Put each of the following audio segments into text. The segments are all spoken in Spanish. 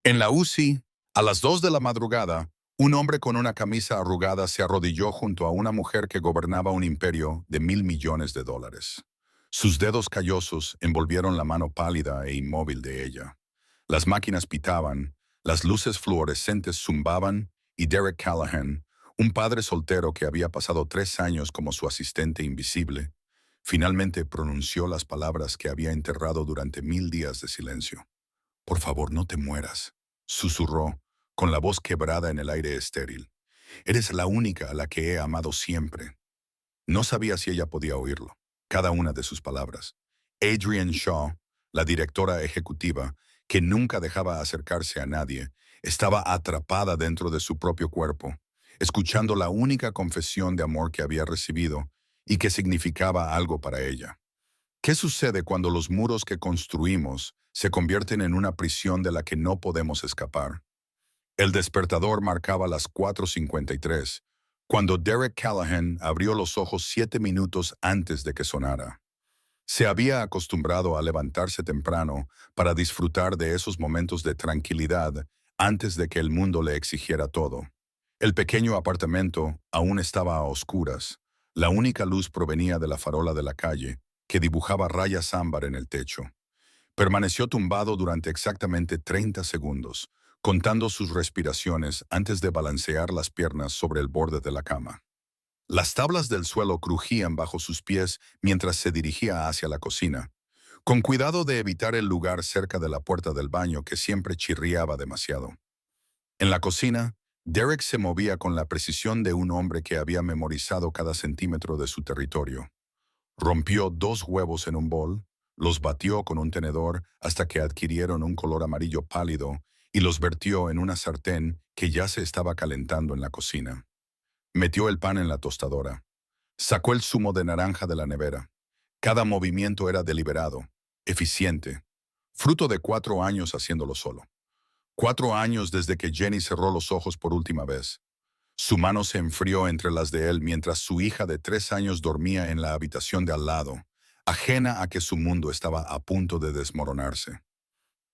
En la UCI, a las 2 de la madrugada, un hombre con una camisa arrugada se arrodilló junto a una mujer que gobernaba un imperio de $1.000 millones. Sus dedos callosos envolvieron la mano pálida e inmóvil de ella. Las máquinas pitaban, las luces fluorescentes zumbaban y Derek Callahan, un padre soltero que había pasado 3 años como su asistente invisible, finalmente pronunció las palabras que había enterrado durante 1000 días de silencio. Por favor, no te mueras, susurró, con la voz quebrada en el aire estéril. Eres la única a la que he amado siempre. No sabía si ella podía oírlo, cada una de sus palabras. Adrienne Shaw, la directora ejecutiva, que nunca dejaba acercarse a nadie, estaba atrapada dentro de su propio cuerpo, escuchando la única confesión de amor que había recibido y que significaba algo para ella. ¿Qué sucede cuando los muros que construimos se convierten en una prisión de la que no podemos escapar? El despertador marcaba las 4:53, cuando Derek Callahan abrió los ojos 7 minutos antes de que sonara. Se había acostumbrado a levantarse temprano para disfrutar de esos momentos de tranquilidad antes de que el mundo le exigiera todo. El pequeño apartamento aún estaba a oscuras. La única luz provenía de la farola de la calle, que dibujaba rayas ámbar en el techo. Permaneció tumbado durante exactamente 30 segundos, contando sus respiraciones antes de balancear las piernas sobre el borde de la cama. Las tablas del suelo crujían bajo sus pies mientras se dirigía hacia la cocina, con cuidado de evitar el lugar cerca de la puerta del baño que siempre chirriaba demasiado. En la cocina, Derek se movía con la precisión de un hombre que había memorizado cada centímetro de su territorio. Rompió 2 huevos en un bol, los batió con un tenedor hasta que adquirieron un color amarillo pálido y los vertió en una sartén que ya se estaba calentando en la cocina. Metió el pan en la tostadora. Sacó el zumo de naranja de la nevera. Cada movimiento era deliberado, eficiente, fruto de 4 años haciéndolo solo. 4 años desde que Jenny cerró los ojos por última vez. Su mano se enfrió entre las de él mientras su hija de 3 años dormía en la habitación de al lado, ajena a que su mundo estaba a punto de desmoronarse.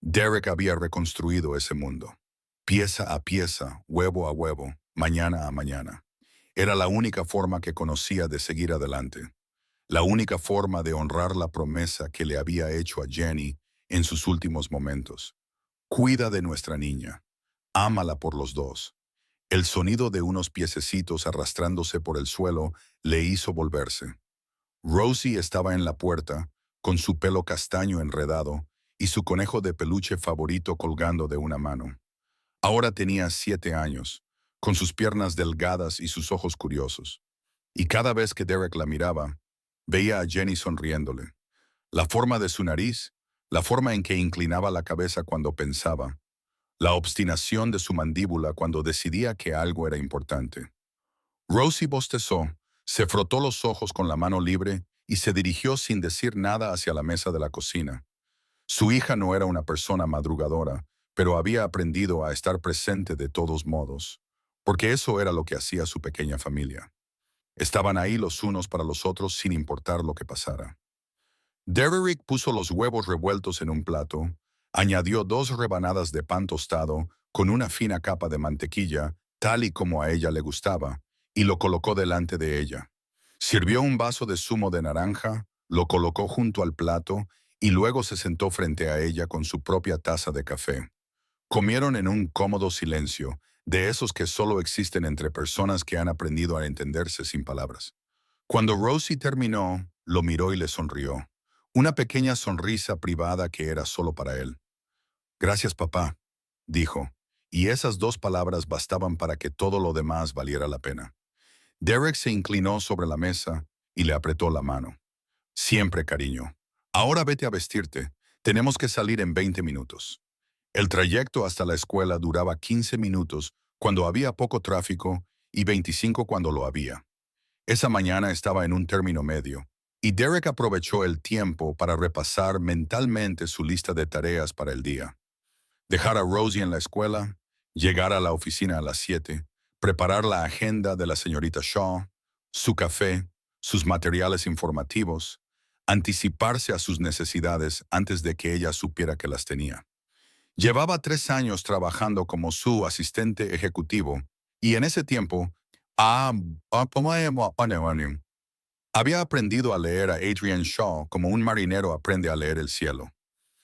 Derek había reconstruido ese mundo, pieza a pieza, huevo a huevo, mañana a mañana. Era la única forma que conocía de seguir adelante, la única forma de honrar la promesa que le había hecho a Jenny en sus últimos momentos. Cuida de nuestra niña, ámala por los dos. El sonido de unos piececitos arrastrándose por el suelo le hizo volverse. Rosie estaba en la puerta, con su pelo castaño enredado y su conejo de peluche favorito colgando de una mano. Ahora tenía 7 años, con sus piernas delgadas y sus ojos curiosos. Y cada vez que Derek la miraba, veía a Jenny sonriéndole. La forma de su nariz, la forma en que inclinaba la cabeza cuando pensaba, la obstinación de su mandíbula cuando decidía que algo era importante. Rosie bostezó, se frotó los ojos con la mano libre y se dirigió sin decir nada hacia la mesa de la cocina. Su hija no era una persona madrugadora, pero había aprendido a estar presente de todos modos, porque eso era lo que hacía su pequeña familia. Estaban ahí los unos para los otros sin importar lo que pasara. Derrick puso los huevos revueltos en un plato, añadió 2 rebanadas de pan tostado con una fina capa de mantequilla, tal y como a ella le gustaba, y lo colocó delante de ella. Sirvió un vaso de zumo de naranja, lo colocó junto al plato y luego se sentó frente a ella con su propia taza de café. Comieron en un cómodo silencio, de esos que solo existen entre personas que han aprendido a entenderse sin palabras. Cuando Rosie terminó, lo miró y le sonrió. Una pequeña sonrisa privada que era solo para él. Gracias, papá, dijo, y esas 2 palabras bastaban para que todo lo demás valiera la pena. Derek se inclinó sobre la mesa y le apretó la mano. Siempre, cariño. Ahora vete a vestirte. Tenemos que salir en 20 minutos. El trayecto hasta la escuela duraba 15 minutos cuando había poco tráfico y 25 cuando lo había. Esa mañana estaba en un término medio, y Derek aprovechó el tiempo para repasar mentalmente su lista de tareas para el día. Dejar a Rosie en la escuela, llegar a la oficina a las 7, preparar la agenda de la señorita Shaw, su café, sus materiales informativos, anticiparse a sus necesidades antes de que ella supiera que las tenía. Llevaba 3 años trabajando como su asistente ejecutivo y en ese tiempo ah, había aprendido a leer a Adrian Shaw como un marinero aprende a leer el cielo.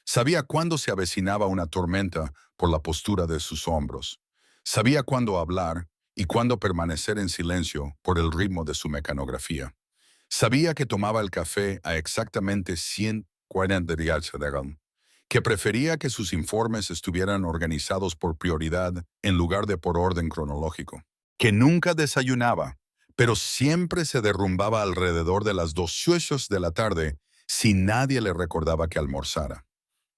Sabía cuándo se avecinaba una tormenta por la postura de sus hombros. Sabía cuándo hablar y cuándo permanecer en silencio por el ritmo de su mecanografía. Sabía que tomaba el café a exactamente 140 días que prefería que sus informes estuvieran organizados por prioridad en lugar de por orden cronológico, que nunca desayunaba, pero siempre se derrumbaba alrededor de las 2 de la tarde si nadie le recordaba que almorzara.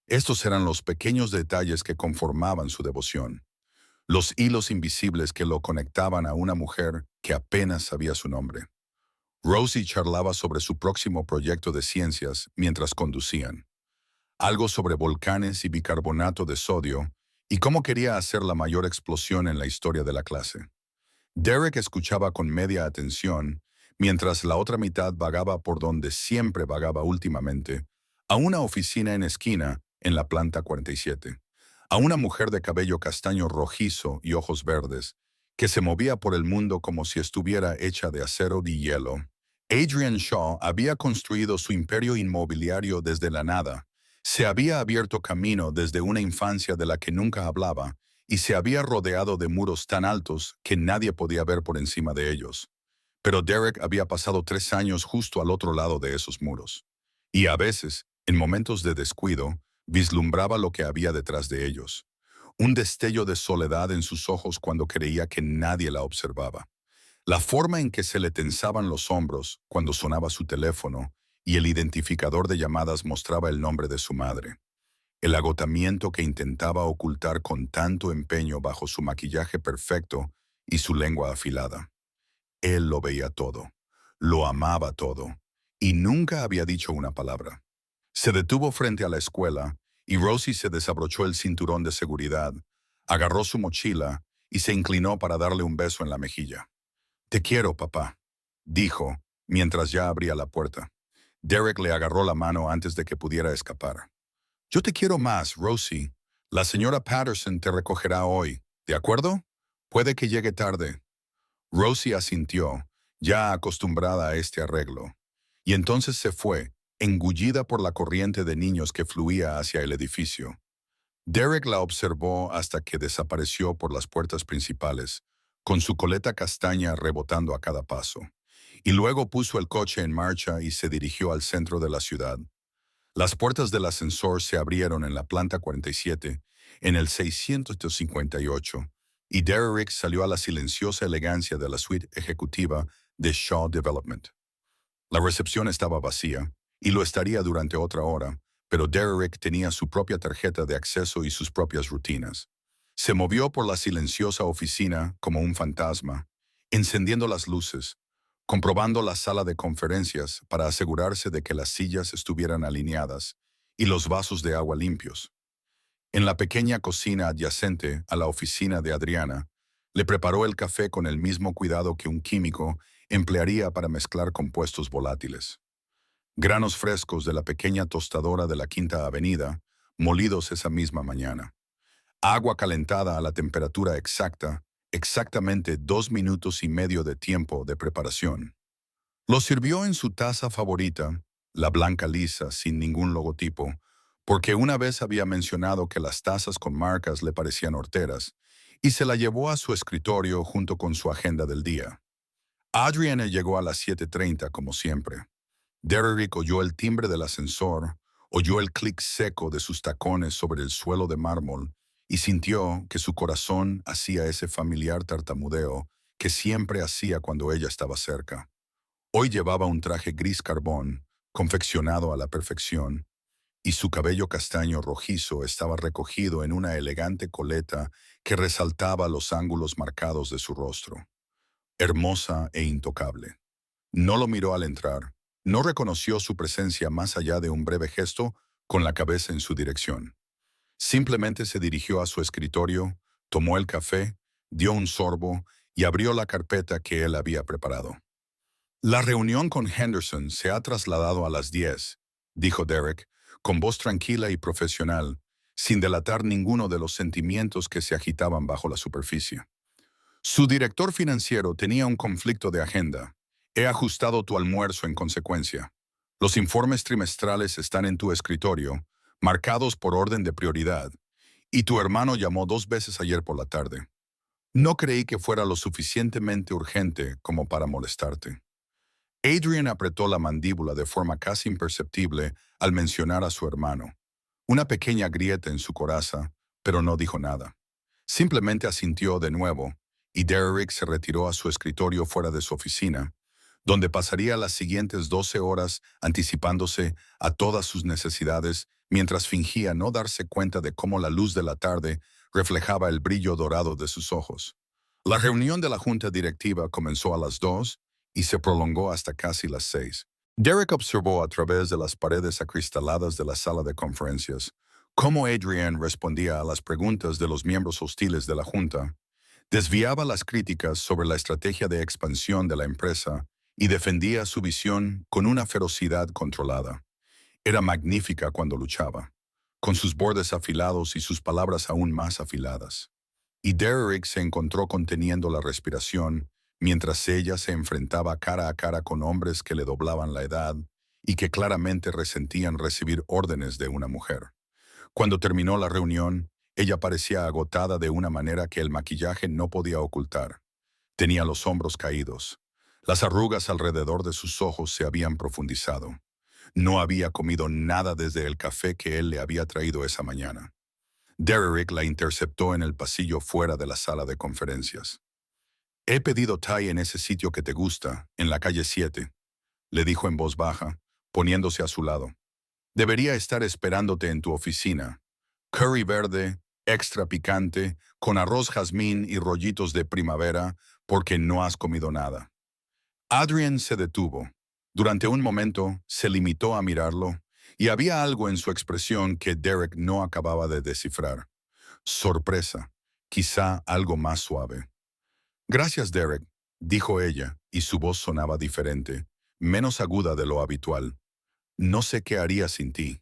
Estos eran los pequeños detalles que conformaban su devoción, los hilos invisibles que lo conectaban a una mujer que apenas sabía su nombre. Rosie charlaba sobre su próximo proyecto de ciencias mientras conducían, algo sobre volcanes y bicarbonato de sodio y cómo quería hacer la mayor explosión en la historia de la clase. Derek escuchaba con media atención, mientras la otra mitad vagaba por donde siempre vagaba últimamente, a una oficina en esquina en la planta 47, a una mujer de cabello castaño rojizo y ojos verdes, que se movía por el mundo como si estuviera hecha de acero y hielo. Adrian Shaw había construido su imperio inmobiliario desde la nada, se había abierto camino desde una infancia de la que nunca hablaba, y se había rodeado de muros tan altos que nadie podía ver por encima de ellos. Pero Derek había pasado 3 años justo al otro lado de esos muros. Y a veces, en momentos de descuido, vislumbraba lo que había detrás de ellos. Un destello de soledad en sus ojos cuando creía que nadie la observaba. La forma en que se le tensaban los hombros cuando sonaba su teléfono y el identificador de llamadas mostraba el nombre de su madre. El agotamiento que intentaba ocultar con tanto empeño bajo su maquillaje perfecto y su lengua afilada. Él lo veía todo, lo amaba todo, y nunca había dicho una palabra. Se detuvo frente a la escuela y Rosie se desabrochó el cinturón de seguridad, agarró su mochila y se inclinó para darle un beso en la mejilla. «Te quiero, papá», dijo, mientras ya abría la puerta. Derek le agarró la mano antes de que pudiera escapar. «Yo te quiero más, Rosie. La señora Patterson te recogerá hoy, ¿de acuerdo? Puede que llegue tarde». Rosie asintió, ya acostumbrada a este arreglo, y entonces se fue, engullida por la corriente de niños que fluía hacia el edificio. Derek la observó hasta que desapareció por las puertas principales, con su coleta castaña rebotando a cada paso, y luego puso el coche en marcha y se dirigió al centro de la ciudad. Las puertas del ascensor se abrieron en la planta 47, en el 658, y Derek salió a la silenciosa elegancia de la suite ejecutiva de Shaw Development. La recepción estaba vacía, y lo estaría durante otra hora, pero Derek tenía su propia tarjeta de acceso y sus propias rutinas. Se movió por la silenciosa oficina como un fantasma, encendiendo las luces, comprobando la sala de conferencias para asegurarse de que las sillas estuvieran alineadas y los vasos de agua limpios. En la pequeña cocina adyacente a la oficina de Adriana, le preparó el café con el mismo cuidado que un químico emplearía para mezclar compuestos volátiles. Granos frescos de la pequeña tostadora de la Quinta Avenida, molidos esa misma mañana. Agua calentada a la temperatura exacta, exactamente 2 minutos y medio de tiempo de preparación. Lo sirvió en su taza favorita, la blanca lisa sin ningún logotipo, porque una vez había mencionado que las tazas con marcas le parecían horteras, y se la llevó a su escritorio junto con su agenda del día. Adriana llegó a las 7:30 como siempre. Derek oyó el timbre del ascensor, oyó el clic seco de sus tacones sobre el suelo de mármol y sintió que su corazón hacía ese familiar tartamudeo que siempre hacía cuando ella estaba cerca. Hoy llevaba un traje gris carbón, confeccionado a la perfección, y su cabello castaño rojizo estaba recogido en una elegante coleta que resaltaba los ángulos marcados de su rostro. Hermosa e intocable. No lo miró al entrar, no reconoció su presencia más allá de un breve gesto con la cabeza en su dirección. Simplemente se dirigió a su escritorio, tomó el café, dio un sorbo y abrió la carpeta que él había preparado. «La reunión con Henderson se ha trasladado a las 10», dijo Derek, con voz tranquila y profesional, sin delatar ninguno de los sentimientos que se agitaban bajo la superficie. Su director financiero tenía un conflicto de agenda. He ajustado tu almuerzo en consecuencia. Los informes trimestrales están en tu escritorio, marcados por orden de prioridad, y tu hermano llamó 2 veces ayer por la tarde. No creí que fuera lo suficientemente urgente como para molestarte. Adrian apretó la mandíbula de forma casi imperceptible al mencionar a su hermano. Una pequeña grieta en su coraza, pero no dijo nada. Simplemente asintió de nuevo, y Derrick se retiró a su escritorio fuera de su oficina, donde pasaría las siguientes 12 horas anticipándose a todas sus necesidades mientras fingía no darse cuenta de cómo la luz de la tarde reflejaba el brillo dorado de sus ojos. La reunión de la junta directiva comenzó a las 2 y se prolongó hasta casi las 6. Derek observó a través de las paredes acristaladas de la sala de conferencias cómo Adrian respondía a las preguntas de los miembros hostiles de la junta, desviaba las críticas sobre la estrategia de expansión de la empresa y defendía su visión con una ferocidad controlada. Era magnífica cuando luchaba, con sus bordes afilados y sus palabras aún más afiladas. Y Derrick se encontró conteniendo la respiración mientras ella se enfrentaba cara a cara con hombres que le doblaban la edad y que claramente resentían recibir órdenes de una mujer. Cuando terminó la reunión, ella parecía agotada de una manera que el maquillaje no podía ocultar. Tenía los hombros caídos. Las arrugas alrededor de sus ojos se habían profundizado. No había comido nada desde el café que él le había traído esa mañana. Derrick la interceptó en el pasillo fuera de la sala de conferencias. «He pedido Thai en ese sitio que te gusta, en la calle 7», le dijo en voz baja, poniéndose a su lado. «Debería estar esperándote en tu oficina. Curry verde, extra picante, con arroz jazmín y rollitos de primavera, porque no has comido nada». Adrian se detuvo. Durante un momento se limitó a mirarlo, y había algo en su expresión que Derek no acababa de descifrar. Sorpresa, quizá algo más suave. «Gracias, Derek», dijo ella, y su voz sonaba diferente, menos aguda de lo habitual. «No sé qué haría sin ti».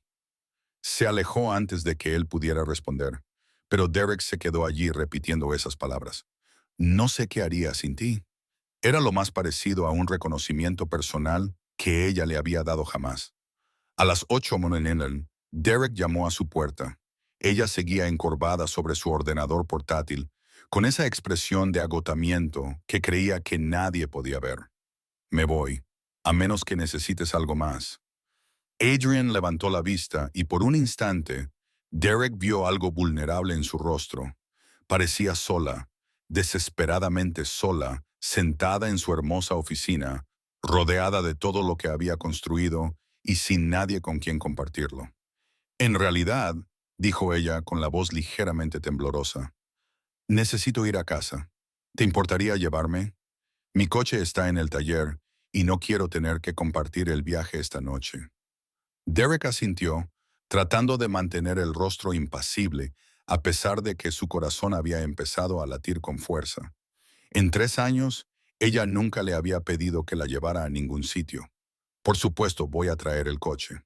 Se alejó antes de que él pudiera responder, pero Derek se quedó allí repitiendo esas palabras. «No sé qué haría sin ti». Era lo más parecido a un reconocimiento personal que ella le había dado jamás. A las 8 m, Derek llamó a su puerta. Ella seguía encorvada sobre su ordenador portátil, con esa expresión de agotamiento que creía que nadie podía ver. «Me voy, a menos que necesites algo más». Adrian levantó la vista y por un instante, Derek vio algo vulnerable en su rostro. Parecía sola, desesperadamente sola, sentada en su hermosa oficina, rodeada de todo lo que había construido y sin nadie con quien compartirlo. «En realidad», dijo ella con la voz ligeramente temblorosa, «necesito ir a casa. ¿Te importaría llevarme? Mi coche está en el taller y no quiero tener que compartir el viaje esta noche». Derek asintió, tratando de mantener el rostro impasible, a pesar de que su corazón había empezado a latir con fuerza. En 3 años, ella nunca le había pedido que la llevara a ningún sitio. «Por supuesto, voy a traer el coche».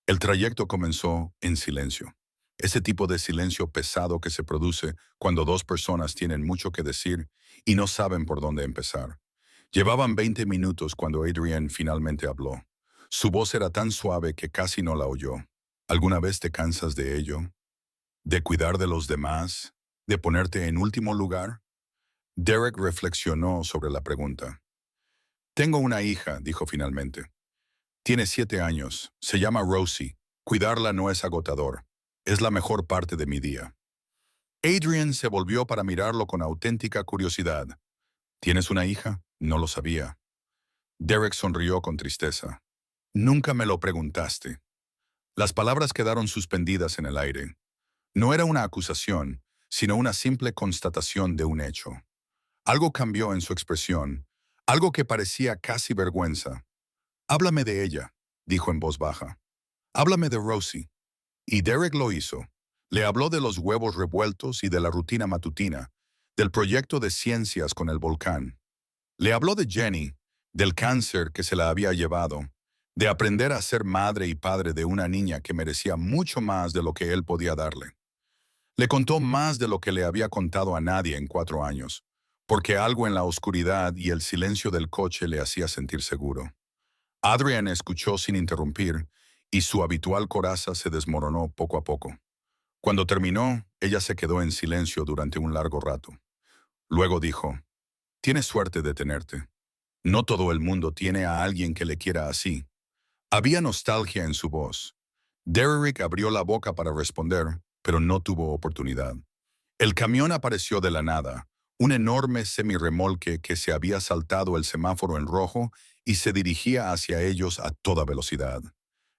El trayecto comenzó en silencio. Ese tipo de silencio pesado que se produce cuando dos personas tienen mucho que decir y no saben por dónde empezar. Llevaban 20 minutos cuando Adrian finalmente habló. Su voz era tan suave que casi no la oyó. «¿Alguna vez te cansas de ello? ¿De cuidar de los demás? ¿De ponerte en último lugar?» Derek reflexionó sobre la pregunta. «Tengo una hija», dijo finalmente. «Tiene 7 años. Se llama Rosie. Cuidarla no es agotador. Es la mejor parte de mi día». Adrian se volvió para mirarlo con auténtica curiosidad. «¿Tienes una hija? No lo sabía». Derek sonrió con tristeza. «Nunca me lo preguntaste». Las palabras quedaron suspendidas en el aire. No era una acusación, sino una simple constatación de un hecho. Algo cambió en su expresión, algo que parecía casi vergüenza. «Háblame de ella», dijo en voz baja. «Háblame de Rosie». Y Derek lo hizo. Le habló de los huevos revueltos y de la rutina matutina, del proyecto de ciencias con el volcán. Le habló de Jenny, del cáncer que se la había llevado, de aprender a ser madre y padre de una niña que merecía mucho más de lo que él podía darle. Le contó más de lo que le había contado a nadie en 4 años, porque algo en la oscuridad y el silencio del coche le hacía sentir seguro. Adrian escuchó sin interrumpir, y su habitual coraza se desmoronó poco a poco. Cuando terminó, ella se quedó en silencio durante un largo rato. Luego dijo, «Tienes suerte de tenerte. No todo el mundo tiene a alguien que le quiera así». Había nostalgia en su voz. Derrick abrió la boca para responder, pero no tuvo oportunidad. El camión apareció de la nada, un enorme semirremolque que se había saltado el semáforo en rojo y se dirigía hacia ellos a toda velocidad.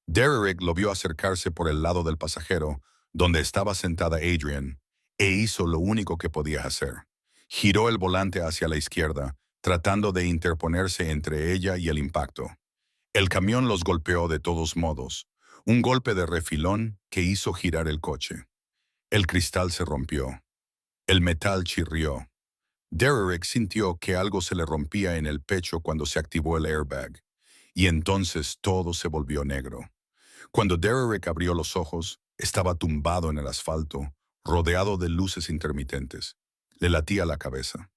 Derrick lo vio acercarse por el lado del pasajero, donde estaba sentada Adrian, e hizo lo único que podía hacer. Giró el volante hacia la izquierda, tratando de interponerse entre ella y el impacto. El camión los golpeó de todos modos, un golpe de refilón que hizo girar el coche. El cristal se rompió. El metal chirrió. Derrick sintió que algo se le rompía en el pecho cuando se activó el airbag, y entonces todo se volvió negro. Cuando Derrick abrió los ojos, estaba tumbado en el asfalto, rodeado de luces intermitentes. Le latía la cabeza.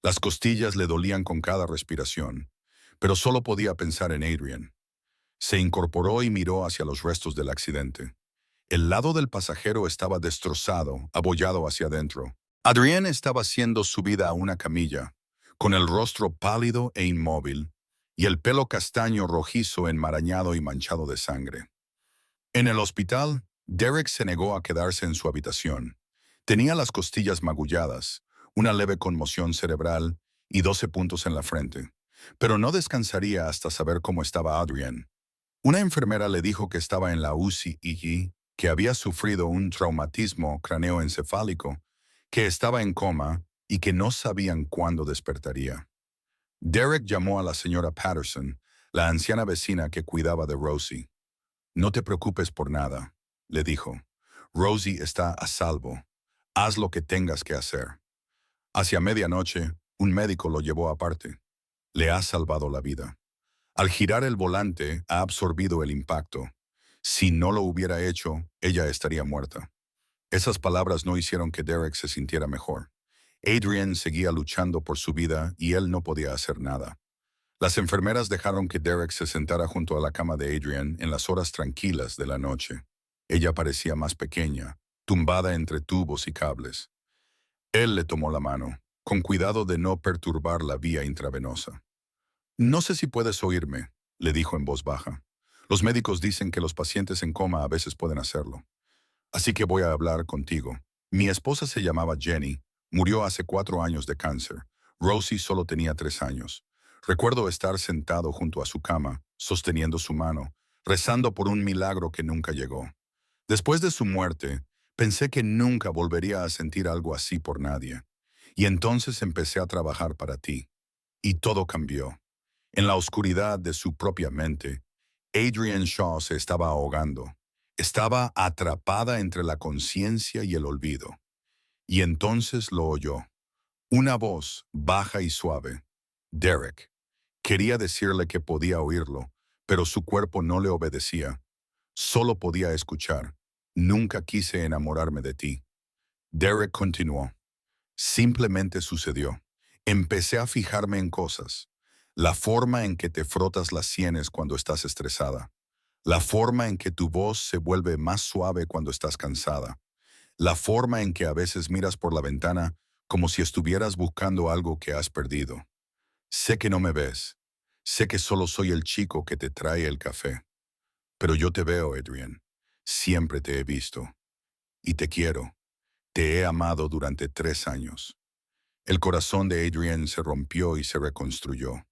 Las costillas le dolían con cada respiración, pero solo podía pensar en Adrian. Se incorporó y miró hacia los restos del accidente. El lado del pasajero estaba destrozado, abollado hacia adentro. Adrienne estaba siendo subida a una camilla, con el rostro pálido e inmóvil, y el pelo castaño rojizo enmarañado y manchado de sangre. En el hospital, Derek se negó a quedarse en su habitación. Tenía las costillas magulladas, una leve conmoción cerebral y 12 puntos en la frente, pero no descansaría hasta saber cómo estaba Adrienne. Una enfermera le dijo que estaba en la UCI y que había sufrido un traumatismo craneoencefálico, que estaba en coma y que no sabían cuándo despertaría. Derek llamó a la señora Patterson, la anciana vecina que cuidaba de Rosie. «No te preocupes por nada», le dijo. «Rosie está a salvo. Haz lo que tengas que hacer». Hacia medianoche, un médico lo llevó aparte. «Le ha salvado la vida. Al girar el volante, ha absorbido el impacto. Si no lo hubiera hecho, ella estaría muerta». Esas palabras no hicieron que Derek se sintiera mejor. Adrian seguía luchando por su vida y él no podía hacer nada. Las enfermeras dejaron que Derek se sentara junto a la cama de Adrian en las horas tranquilas de la noche. Ella parecía más pequeña, tumbada entre tubos y cables. Él le tomó la mano, con cuidado de no perturbar la vía intravenosa. «No sé si puedes oírme», le dijo en voz baja. «Los médicos dicen que los pacientes en coma a veces pueden hacerlo. Así que voy a hablar contigo. Mi esposa se llamaba Jenny, murió hace 4 años de cáncer. Rosie solo tenía 3 años. Recuerdo estar sentado junto a su cama, sosteniendo su mano, rezando por un milagro que nunca llegó. Después de su muerte, pensé que nunca volvería a sentir algo así por nadie. Y entonces empecé a trabajar para ti. Y todo cambió. En la oscuridad de su propia mente, Adrienne Shaw se estaba ahogando. Estaba atrapada entre la conciencia y el olvido. Y entonces lo oyó. Una voz baja y suave. Derek. Quería decirle que podía oírlo, pero su cuerpo no le obedecía. Solo podía escuchar. Nunca quise enamorarme de ti. Derek continuó. Simplemente sucedió. Empecé a fijarme en cosas. La forma en que te frotas las sienes cuando estás estresada. La forma en que tu voz se vuelve más suave cuando estás cansada. La forma en que a veces miras por la ventana como si estuvieras buscando algo que has perdido. Sé que no me ves. Sé que solo soy el chico que te trae el café. Pero yo te veo, Adrian. Siempre te he visto. Y te quiero. Te he amado durante 3 años. El corazón de Adrian se rompió y se reconstruyó.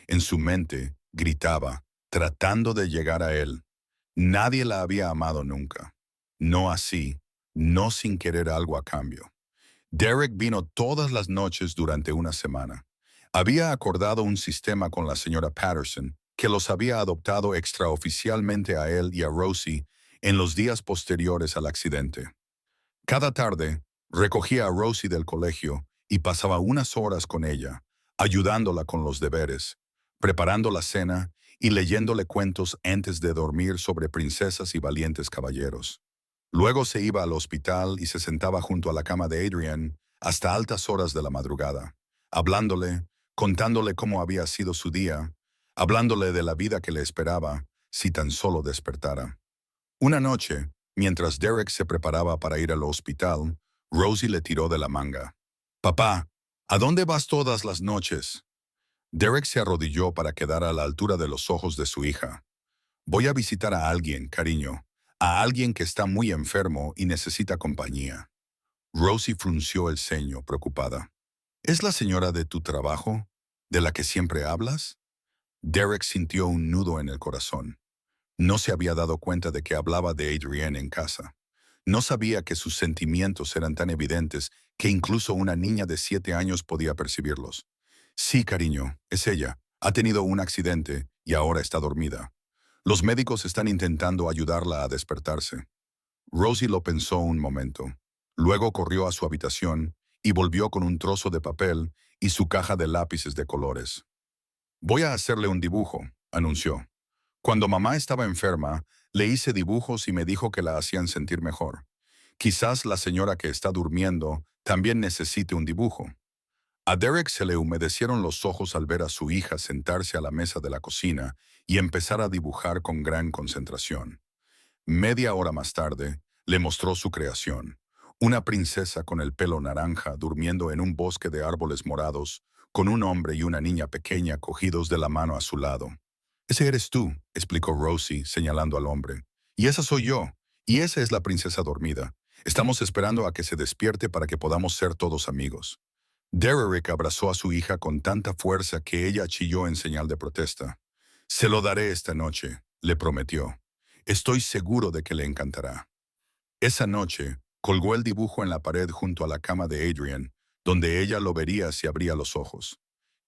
En su mente, gritaba, tratando de llegar a él. Nadie la había amado nunca. No así, no sin querer algo a cambio. Derek vino todas las noches durante una semana. Había acordado un sistema con la señora Patterson, que los había adoptado extraoficialmente a él y a Rosie en los días posteriores al accidente. Cada tarde, recogía a Rosie del colegio y pasaba unas horas con ella, ayudándola con los deberes, preparando la cena y leyéndole cuentos antes de dormir sobre princesas y valientes caballeros. Luego se iba al hospital y se sentaba junto a la cama de Adrian hasta altas horas de la madrugada, hablándole, contándole cómo había sido su día, hablándole de la vida que le esperaba si tan solo despertara. Una noche, mientras Derek se preparaba para ir al hospital, Rosie le tiró de la manga. «Papá, ¿a dónde vas todas las noches?» Derek se arrodilló para quedar a la altura de los ojos de su hija. «Voy a visitar a alguien, cariño, a alguien que está muy enfermo y necesita compañía». Rosie frunció el ceño, preocupada. «¿Es la señora de tu trabajo, de la que siempre hablas?» Derek sintió un nudo en el corazón. No se había dado cuenta de que hablaba de Adrienne en casa. No sabía que sus sentimientos eran tan evidentes que incluso una niña de 7 años podía percibirlos. «Sí, cariño, es ella. Ha tenido un accidente y ahora está dormida. Los médicos están intentando ayudarla a despertarse». Rosie lo pensó un momento. Luego corrió a su habitación y volvió con un trozo de papel y su caja de lápices de colores. «Voy a hacerle un dibujo», anunció. «Cuando mamá estaba enferma, le hice dibujos y me dijo que la hacían sentir mejor. Quizás la señora que está durmiendo también necesite un dibujo». A Derek se le humedecieron los ojos al ver a su hija sentarse a la mesa de la cocina y empezar a dibujar con gran concentración. Media hora más tarde, le mostró su creación. Una princesa con el pelo naranja durmiendo en un bosque de árboles morados, con un hombre y una niña pequeña cogidos de la mano a su lado. «Ese eres tú», explicó Rosie, señalando al hombre. «Y esa soy yo. Y esa es la princesa dormida. Estamos esperando a que se despierte para que podamos ser todos amigos». Derek abrazó a su hija con tanta fuerza que ella chilló en señal de protesta. «Se lo daré esta noche», le prometió. «Estoy seguro de que le encantará». Esa noche, colgó el dibujo en la pared junto a la cama de Adrienne, donde ella lo vería si abría los ojos.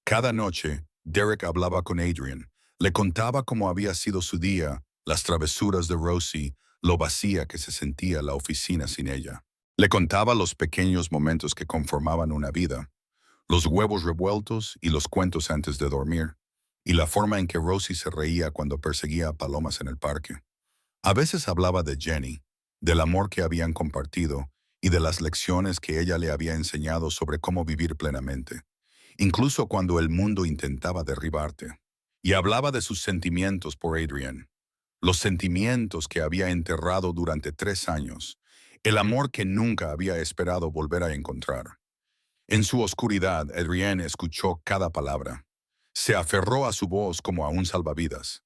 Cada noche, Derek hablaba con Adrienne, le contaba cómo había sido su día, las travesuras de Rosie, lo vacía que se sentía la oficina sin ella. Le contaba los pequeños momentos que conformaban una vida, los huevos revueltos y los cuentos antes de dormir, y la forma en que Rosie se reía cuando perseguía a palomas en el parque. A veces hablaba de Jenny, del amor que habían compartido y de las lecciones que ella le había enseñado sobre cómo vivir plenamente, incluso cuando el mundo intentaba derribarte. Y hablaba de sus sentimientos por Adrienne, los sentimientos que había enterrado durante 3 años, el amor que nunca había esperado volver a encontrar. En su oscuridad, Adrienne escuchó cada palabra. Se aferró a su voz como a un salvavidas.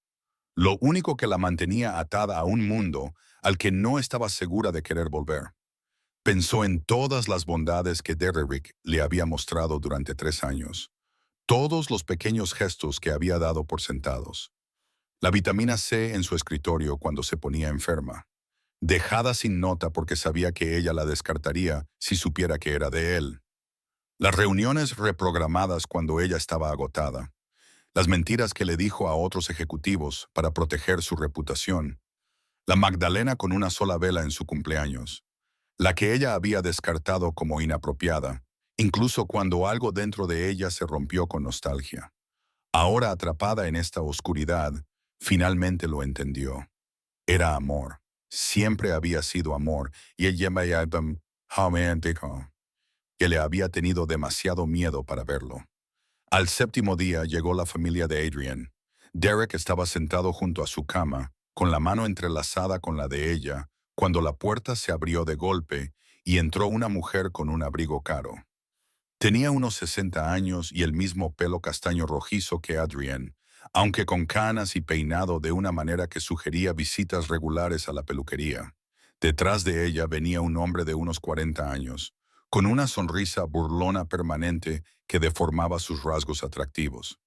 Lo único que la mantenía atada a un mundo al que no estaba segura de querer volver. Pensó en todas las bondades que Derek le había mostrado durante 3 años, todos los pequeños gestos que había dado por sentados. La vitamina C en su escritorio cuando se ponía enferma, dejada sin nota porque sabía que ella la descartaría si supiera que era de él. Las reuniones reprogramadas cuando ella estaba agotada, las mentiras que le dijo a otros ejecutivos para proteger su reputación, la Magdalena con una sola vela en su cumpleaños, la que ella había descartado como inapropiada, incluso cuando algo dentro de ella se rompió con nostalgia. Ahora atrapada en esta oscuridad, finalmente lo entendió. Era amor. Siempre había sido amor, y ella me dijo que le había tenido demasiado miedo para verlo. Al séptimo día llegó la familia de Adrienne. Derek estaba sentado junto a su cama, con la mano entrelazada con la de ella, cuando la puerta se abrió de golpe y entró una mujer con un abrigo caro. Tenía unos 60 años y el mismo pelo castaño rojizo que Adrienne, aunque con canas y peinado de una manera que sugería visitas regulares a la peluquería. Detrás de ella venía un hombre de unos 40 años, con una sonrisa burlona permanente que deformaba sus rasgos atractivos.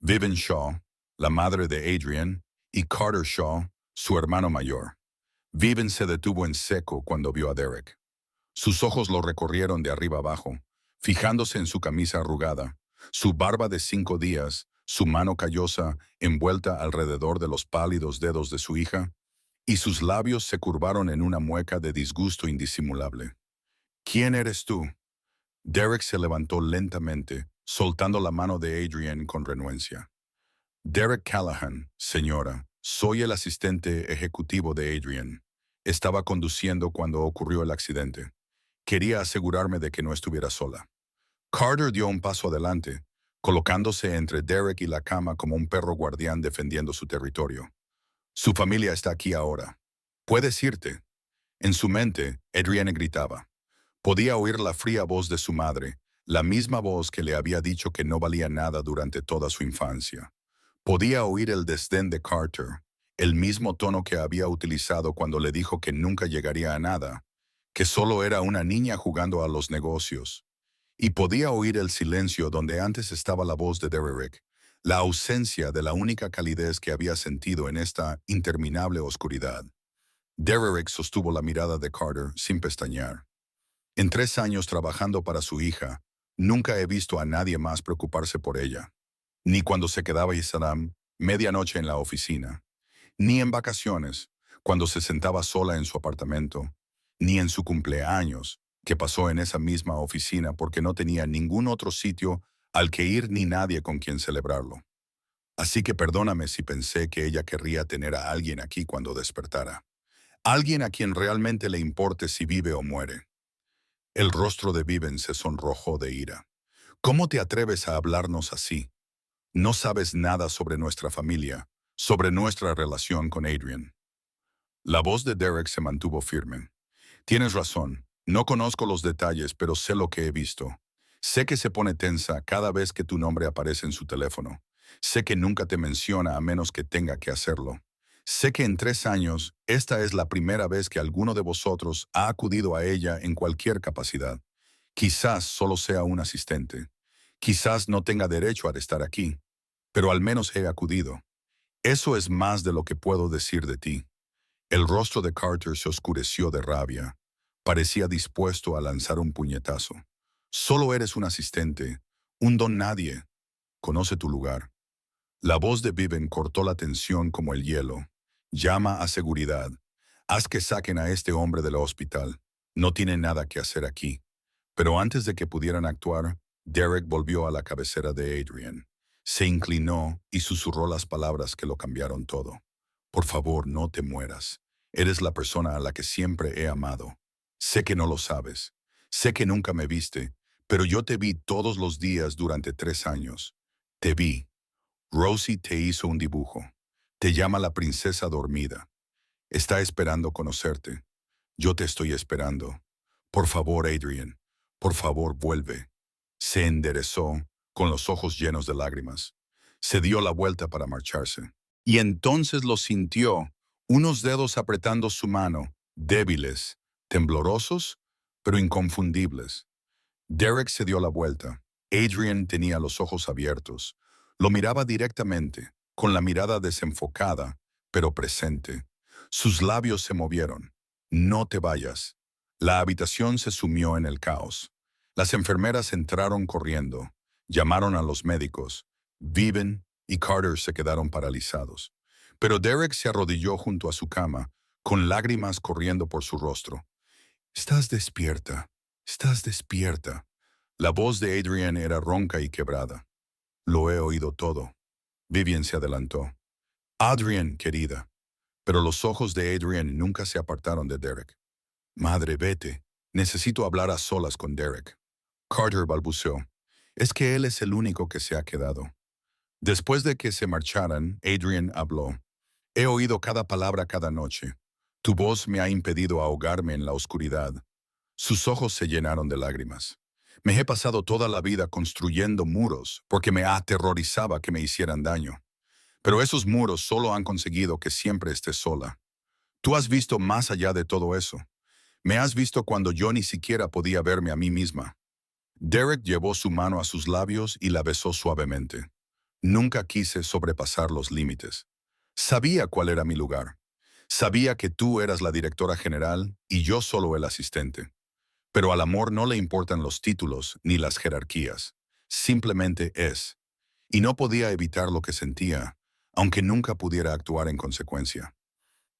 Vivian Shaw, la madre de Adrienne, y Carter Shaw, su hermano mayor. Vivian se detuvo en seco cuando vio a Derek. Sus ojos lo recorrieron de arriba abajo, fijándose en su camisa arrugada, su barba de 5 días, su mano callosa envuelta alrededor de los pálidos dedos de su hija, y sus labios se curvaron en una mueca de disgusto indisimulable. «¿Quién eres tú?» Derek se levantó lentamente, soltando la mano de Adrienne con renuencia. «Derek Callahan, señora. Soy el asistente ejecutivo de Adrienne». Estaba conduciendo cuando ocurrió el accidente. Quería asegurarme de que no estuviera sola. Carter dio un paso adelante, colocándose entre Derek y la cama como un perro guardián defendiendo su territorio. Su familia está aquí ahora. Puedes irte. En su mente, Adrienne gritaba. Podía oír la fría voz de su madre, la misma voz que le había dicho que no valía nada durante toda su infancia. Podía oír el desdén de Carter, el mismo tono que había utilizado cuando le dijo que nunca llegaría a nada, que solo era una niña jugando a los negocios. Y podía oír el silencio donde antes estaba la voz de Derek, la ausencia de la única calidez que había sentido en esta interminable oscuridad. Derek sostuvo la mirada de Carter sin pestañear. En 3 años trabajando para su hija, nunca he visto a nadie más preocuparse por ella. Ni cuando se quedaba Islam medianoche en la oficina, ni en vacaciones, cuando se sentaba sola en su apartamento, ni en su cumpleaños, que pasó en esa misma oficina porque no tenía ningún otro sitio al que ir ni nadie con quien celebrarlo. Así que perdóname si pensé que ella querría tener a alguien aquí cuando despertara. Alguien a quien realmente le importe si vive o muere. El rostro de Viven se sonrojó de ira. ¿Cómo te atreves a hablarnos así? No sabes nada sobre nuestra familia, sobre nuestra relación con Adrian. La voz de Derek se mantuvo firme. Tienes razón, no conozco los detalles, pero sé lo que he visto. Sé que se pone tensa cada vez que tu nombre aparece en su teléfono. Sé que nunca te menciona a menos que tenga que hacerlo. Sé que en 3 años, esta es la primera vez que alguno de vosotros ha acudido a ella en cualquier capacidad. Quizás solo sea un asistente. Quizás no tenga derecho a estar aquí, pero al menos he acudido. Eso es más de lo que puedo decir de ti. El rostro de Carter se oscureció de rabia. Parecía dispuesto a lanzar un puñetazo. Solo eres un asistente, un don nadie. Conoce tu lugar. La voz de Viven cortó la tensión como el hielo. Llama a seguridad. Haz que saquen a este hombre del hospital. No tiene nada que hacer aquí. Pero antes de que pudieran actuar, Derek volvió a la cabecera de Adrian. Se inclinó y susurró las palabras que lo cambiaron todo. Por favor, no te mueras. Eres la persona a la que siempre he amado. Sé que no lo sabes. Sé que nunca me viste, pero yo te vi todos los días durante 3 años. Te vi. Rosie te hizo un dibujo. Te llama la princesa dormida. Está esperando conocerte. Yo te estoy esperando. Por favor, Adrian. Por favor, vuelve. Se enderezó, con los ojos llenos de lágrimas. Se dio la vuelta para marcharse. Y entonces lo sintió, unos dedos apretando su mano, débiles, temblorosos, pero inconfundibles. Derek se dio la vuelta. Adrian tenía los ojos abiertos. Lo miraba directamente, con la mirada desenfocada, pero presente. Sus labios se movieron. No te vayas. La habitación se sumió en el caos. Las enfermeras entraron corriendo. Llamaron a los médicos. Viven y Carter se quedaron paralizados. Pero Derek se arrodilló junto a su cama, con lágrimas corriendo por su rostro. Estás despierta. Estás despierta. La voz de Adrian era ronca y quebrada. Lo he oído todo. Vivian se adelantó. Adrian, querida. Pero los ojos de Adrian nunca se apartaron de Derek. Madre, vete. Necesito hablar a solas con Derek. Carter balbuceó. Es que él es el único que se ha quedado. Después de que se marcharan, Adrian habló. He oído cada palabra cada noche. Tu voz me ha impedido ahogarme en la oscuridad. Sus ojos se llenaron de lágrimas. Me he pasado toda la vida construyendo muros porque me aterrorizaba que me hicieran daño. Pero esos muros solo han conseguido que siempre estés sola. Tú has visto más allá de todo eso. Me has visto cuando yo ni siquiera podía verme a mí misma. Derek llevó su mano a sus labios y la besó suavemente. Nunca quise sobrepasar los límites. Sabía cuál era mi lugar. Sabía que tú eras la directora general y yo solo el asistente. Pero al amor no le importan los títulos ni las jerarquías. Simplemente es. Y no podía evitar lo que sentía, aunque nunca pudiera actuar en consecuencia.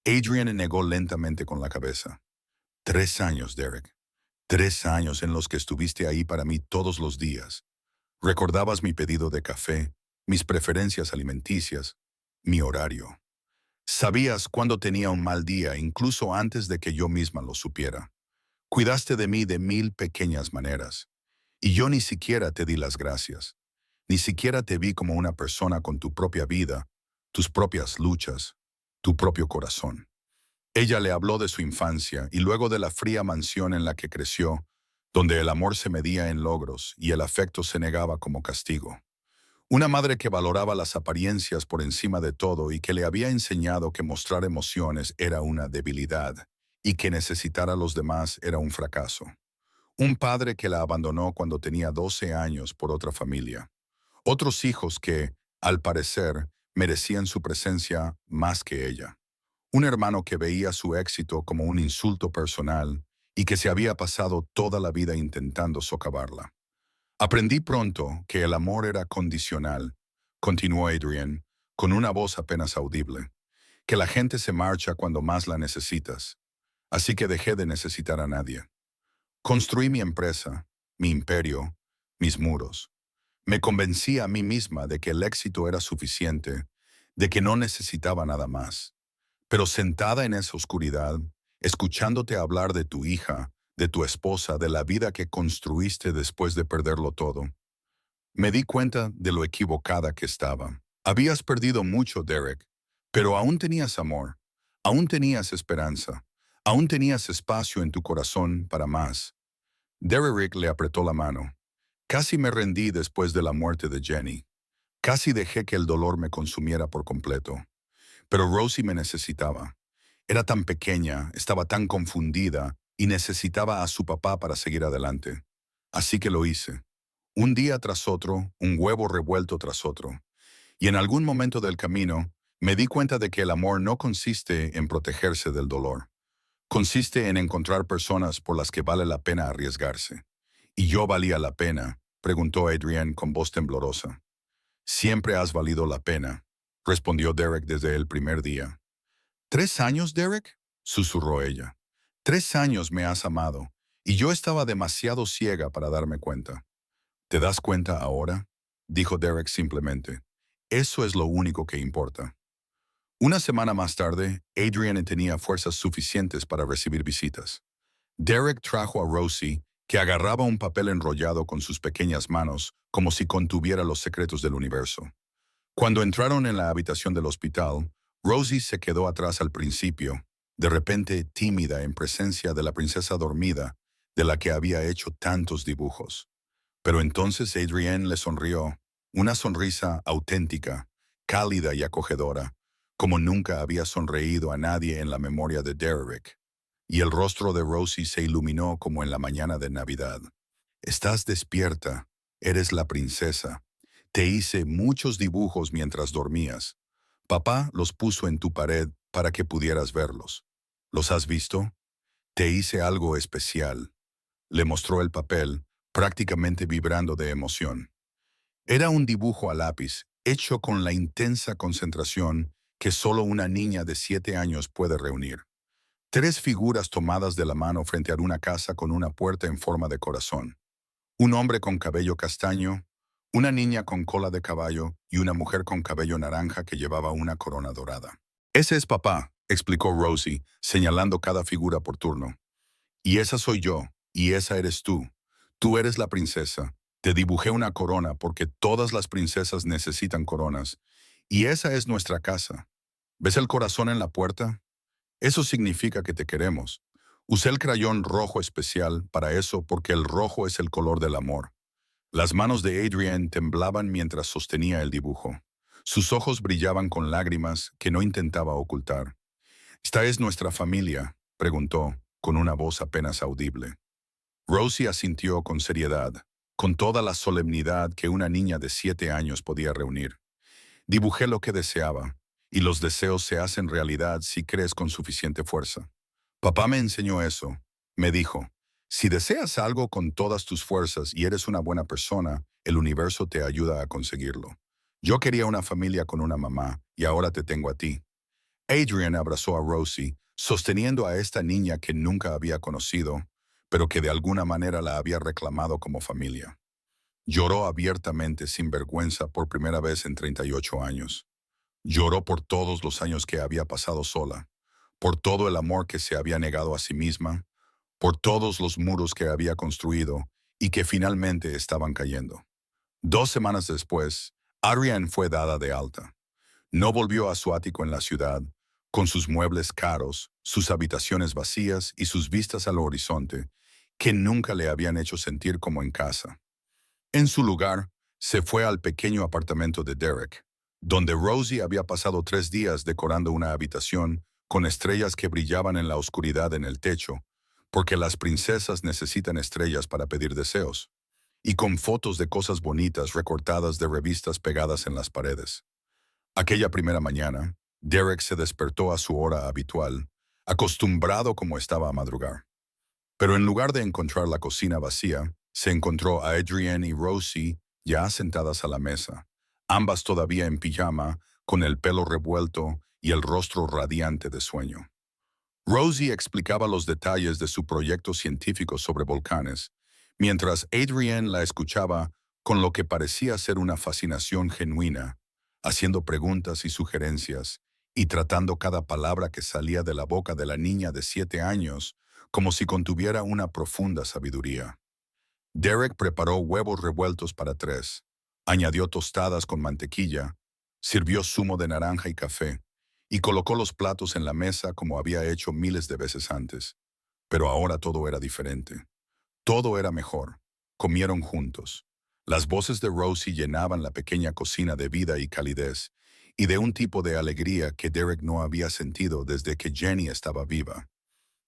Adrian negó lentamente con la cabeza. 3 años, Derek. 3 años en los que estuviste ahí para mí todos los días. Recordabas mi pedido de café, mis preferencias alimenticias, mi horario. Sabías cuando tenía un mal día, incluso antes de que yo misma lo supiera. Cuidaste de mí de mil pequeñas maneras. Y yo ni siquiera te di las gracias. Ni siquiera te vi como una persona con tu propia vida, tus propias luchas, tu propio corazón. Ella le habló de su infancia y luego de la fría mansión en la que creció, donde el amor se medía en logros y el afecto se negaba como castigo. Una madre que valoraba las apariencias por encima de todo y que le había enseñado que mostrar emociones era una debilidad y que necesitar a los demás era un fracaso. Un padre que la abandonó cuando tenía 12 años por otra familia. Otros hijos que, al parecer, merecían su presencia más que ella. Un hermano que veía su éxito como un insulto personal y que se había pasado toda la vida intentando socavarla. Aprendí pronto que el amor era condicional, continuó Adrienne, con una voz apenas audible, que la gente se marcha cuando más la necesitas. Así que dejé de necesitar a nadie. Construí mi empresa, mi imperio, mis muros. Me convencí a mí misma de que el éxito era suficiente, de que no necesitaba nada más. Pero sentada en esa oscuridad, escuchándote hablar de tu hija, de tu esposa, de la vida que construiste después de perderlo todo, me di cuenta de lo equivocada que estaba. Habías perdido mucho, Derek, pero aún tenías amor, aún tenías esperanza, aún tenías espacio en tu corazón para más. Derek le apretó la mano. Casi me rendí después de la muerte de Jenny. Casi dejé que el dolor me consumiera por completo. Pero Rosie me necesitaba. Era tan pequeña, estaba tan confundida y necesitaba a su papá para seguir adelante. Así que lo hice. Un día tras otro, un huevo revuelto tras otro. Y en algún momento del camino, me di cuenta de que el amor no consiste en protegerse del dolor. Consiste en encontrar personas por las que vale la pena arriesgarse. ¿Y yo valía la pena?, preguntó Adrienne con voz temblorosa. Siempre has valido la pena, respondió Derek desde el primer día. ¿3 años, Derek?, susurró ella. 3 años me has amado, y yo estaba demasiado ciega para darme cuenta. ¿Te das cuenta ahora?, dijo Derek simplemente. Eso es lo único que importa. Una semana más tarde, Adrienne tenía fuerzas suficientes para recibir visitas. Derek trajo a Rosie, que agarraba un papel enrollado con sus pequeñas manos, como si contuviera los secretos del universo. Cuando entraron en la habitación del hospital, Rosie se quedó atrás al principio, de repente tímida en presencia de la princesa dormida, de la que había hecho tantos dibujos. Pero entonces Adrienne le sonrió, una sonrisa auténtica, cálida y acogedora, como nunca había sonreído a nadie en la memoria de Derek. Y el rostro de Rosie se iluminó como en la mañana de Navidad. Estás despierta, eres la princesa. Te hice muchos dibujos mientras dormías. Papá los puso en tu pared para que pudieras verlos. ¿Los has visto? Te hice algo especial. Le mostró el papel, prácticamente vibrando de emoción. Era un dibujo a lápiz, hecho con la intensa concentración que solo una niña de 7 años puede reunir. 3 figuras tomadas de la mano frente a una casa con una puerta en forma de corazón. Un hombre con cabello castaño, una niña con cola de caballo y una mujer con cabello naranja que llevaba una corona dorada. Ese es papá, explicó Rosie, señalando cada figura por turno. Y esa soy yo, y esa eres tú. Tú eres la princesa. Te dibujé una corona porque todas las princesas necesitan coronas. Y esa es nuestra casa. ¿Ves el corazón en la puerta? Eso significa que te queremos. Usé el crayón rojo especial para eso porque el rojo es el color del amor. Las manos de Adrienne temblaban mientras sostenía el dibujo. Sus ojos brillaban con lágrimas que no intentaba ocultar. ¿Esta es nuestra familia?, preguntó, con una voz apenas audible. Rosie asintió con seriedad, con toda la solemnidad que una niña de 7 años podía reunir. Dibujé lo que deseaba, y los deseos se hacen realidad si crees con suficiente fuerza. Papá me enseñó eso. Me dijo, si deseas algo con todas tus fuerzas y eres una buena persona, el universo te ayuda a conseguirlo. Yo quería una familia con una mamá, y ahora te tengo a ti. Adrienne abrazó a Rosie, sosteniendo a esta niña que nunca había conocido, pero que de alguna manera la había reclamado como familia. Lloró abiertamente sin vergüenza por primera vez en 38 años. Lloró por todos los años que había pasado sola, por todo el amor que se había negado a sí misma, por todos los muros que había construido y que finalmente estaban cayendo. 2 semanas después, Adrienne fue dada de alta. No volvió a su ático en la ciudad, con sus muebles caros, sus habitaciones vacías y sus vistas al horizonte, que nunca le habían hecho sentir como en casa. En su lugar, se fue al pequeño apartamento de Derek, donde Rosie había pasado 3 días decorando una habitación con estrellas que brillaban en la oscuridad en el techo, porque las princesas necesitan estrellas para pedir deseos, y con fotos de cosas bonitas recortadas de revistas pegadas en las paredes. Aquella primera mañana, Derek se despertó a su hora habitual, acostumbrado como estaba a madrugar. Pero en lugar de encontrar la cocina vacía, se encontró a Adrienne y Rosie ya sentadas a la mesa, ambas todavía en pijama, con el pelo revuelto y el rostro radiante de sueño. Rosie explicaba los detalles de su proyecto científico sobre volcanes, mientras Adrienne la escuchaba con lo que parecía ser una fascinación genuina, haciendo preguntas y sugerencias, y tratando cada palabra que salía de la boca de la niña de 7 años como si contuviera una profunda sabiduría. Derek preparó huevos revueltos para 3, añadió tostadas con mantequilla, sirvió zumo de naranja y café, y colocó los platos en la mesa como había hecho miles de veces antes. Pero ahora todo era diferente. Todo era mejor. Comieron juntos. Las voces de Rosie llenaban la pequeña cocina de vida y calidez, y de un tipo de alegría que Derek no había sentido desde que Jenny estaba viva.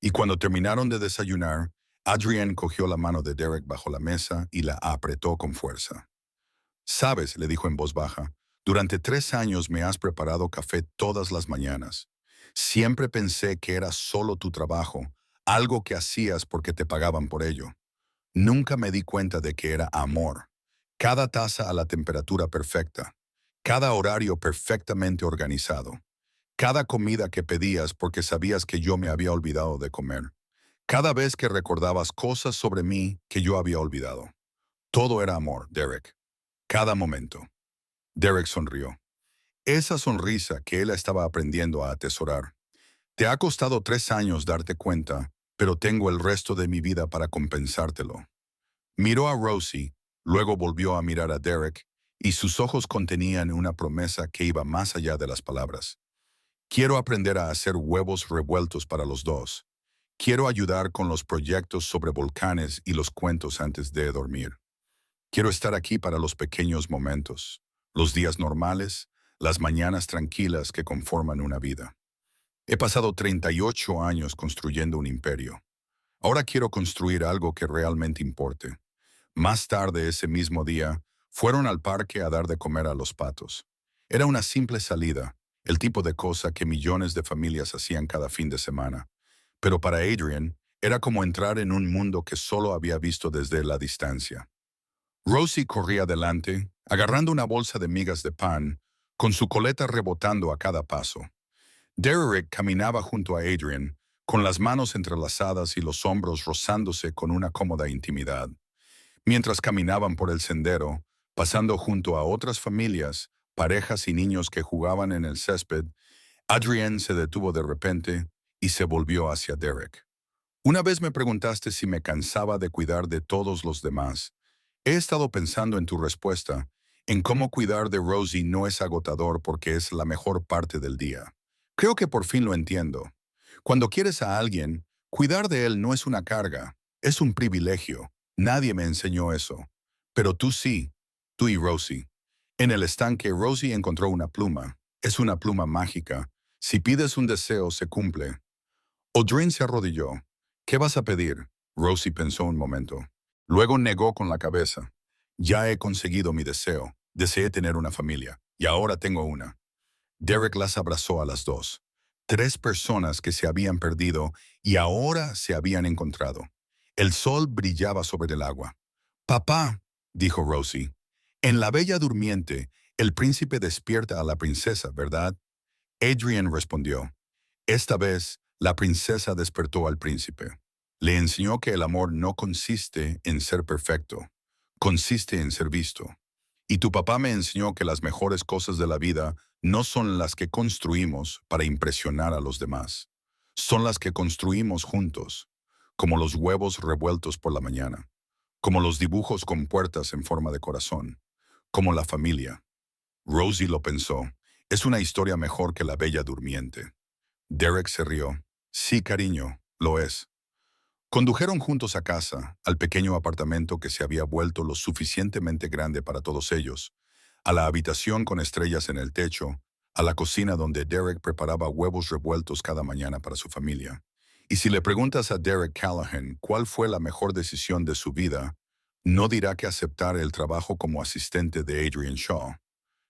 Y cuando terminaron de desayunar, Adrienne cogió la mano de Derek bajo la mesa y la apretó con fuerza. «Sabes», le dijo en voz baja, «durante 3 años me has preparado café todas las mañanas. Siempre pensé que era solo tu trabajo, algo que hacías porque te pagaban por ello. Nunca me di cuenta de que era amor. Cada taza a la temperatura perfecta, cada horario perfectamente organizado, cada comida que pedías porque sabías que yo me había olvidado de comer, cada vez que recordabas cosas sobre mí que yo había olvidado. Todo era amor, Derek. Cada momento». Derek sonrió. Esa sonrisa que él estaba aprendiendo a atesorar. «Te ha costado 3 años darte cuenta, pero tengo el resto de mi vida para compensártelo». Miró a Rosie, luego volvió a mirar a Derek, y sus ojos contenían una promesa que iba más allá de las palabras. «Quiero aprender a hacer huevos revueltos para los dos. Quiero ayudar con los proyectos sobre volcanes y los cuentos antes de dormir. Quiero estar aquí para los pequeños momentos, los días normales, las mañanas tranquilas que conforman una vida. He pasado 38 años construyendo un imperio. Ahora quiero construir algo que realmente importe». Más tarde ese mismo día, fueron al parque a dar de comer a los patos. Era una simple salida, el tipo de cosa que millones de familias hacían cada fin de semana. Pero para Adrienne, era como entrar en un mundo que solo había visto desde la distancia. Rosie corría adelante, agarrando una bolsa de migas de pan, con su coleta rebotando a cada paso. Derek caminaba junto a Adrienne, con las manos entrelazadas y los hombros rozándose con una cómoda intimidad. Mientras caminaban por el sendero, pasando junto a otras familias, parejas y niños que jugaban en el césped, Adrienne se detuvo de repente y se volvió hacia Derek. «Una vez me preguntaste si me cansaba de cuidar de todos los demás. He estado pensando en tu respuesta, en cómo cuidar de Rosie no es agotador porque es la mejor parte del día. Creo que por fin lo entiendo. Cuando quieres a alguien, cuidar de él no es una carga, es un privilegio. Nadie me enseñó eso. Pero tú sí, tú y Rosie». En el estanque, Rosie encontró una pluma. Es una pluma mágica. Si pides un deseo, se cumple. Adrienne se arrodilló. «¿Qué vas a pedir?». Rosie pensó un momento. Luego negó con la cabeza. «Ya he conseguido mi deseo. Deseé tener una familia. Y ahora tengo una». Derek las abrazó a las dos. 3 personas que se habían perdido y ahora se habían encontrado. El sol brillaba sobre el agua. «Papá», dijo Rosie, «en La Bella Durmiente, el príncipe despierta a la princesa, ¿verdad?». Adrienne respondió. Esta vez, la princesa despertó al príncipe. Le enseñó que el amor no consiste en ser perfecto, consiste en ser visto. Y tu papá me enseñó que las mejores cosas de la vida no son las que construimos para impresionar a los demás. Son las que construimos juntos, como los huevos revueltos por la mañana, como los dibujos con puertas en forma de corazón, como la familia. Rosie lo pensó. Es una historia mejor que La Bella Durmiente. Derek se rió. Sí, cariño, lo es. Condujeron juntos a casa, al pequeño apartamento que se había vuelto lo suficientemente grande para todos ellos, a la habitación con estrellas en el techo, a la cocina donde Derek preparaba huevos revueltos cada mañana para su familia. Y si le preguntas a Derek Callahan cuál fue la mejor decisión de su vida, no dirá que aceptar el trabajo como asistente de Adrian Shaw.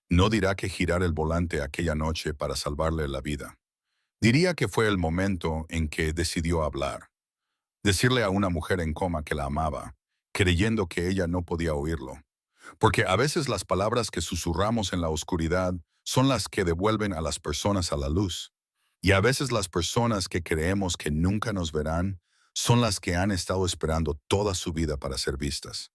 No dirá que girar el volante aquella noche para salvarle la vida. Diría que fue el momento en que decidió hablar. Decirle a una mujer en coma que la amaba, creyendo que ella no podía oírlo. Porque a veces las palabras que susurramos en la oscuridad son las que devuelven a las personas a la luz. Y a veces las personas que creemos que nunca nos verán son las que han estado esperando toda su vida para ser vistas.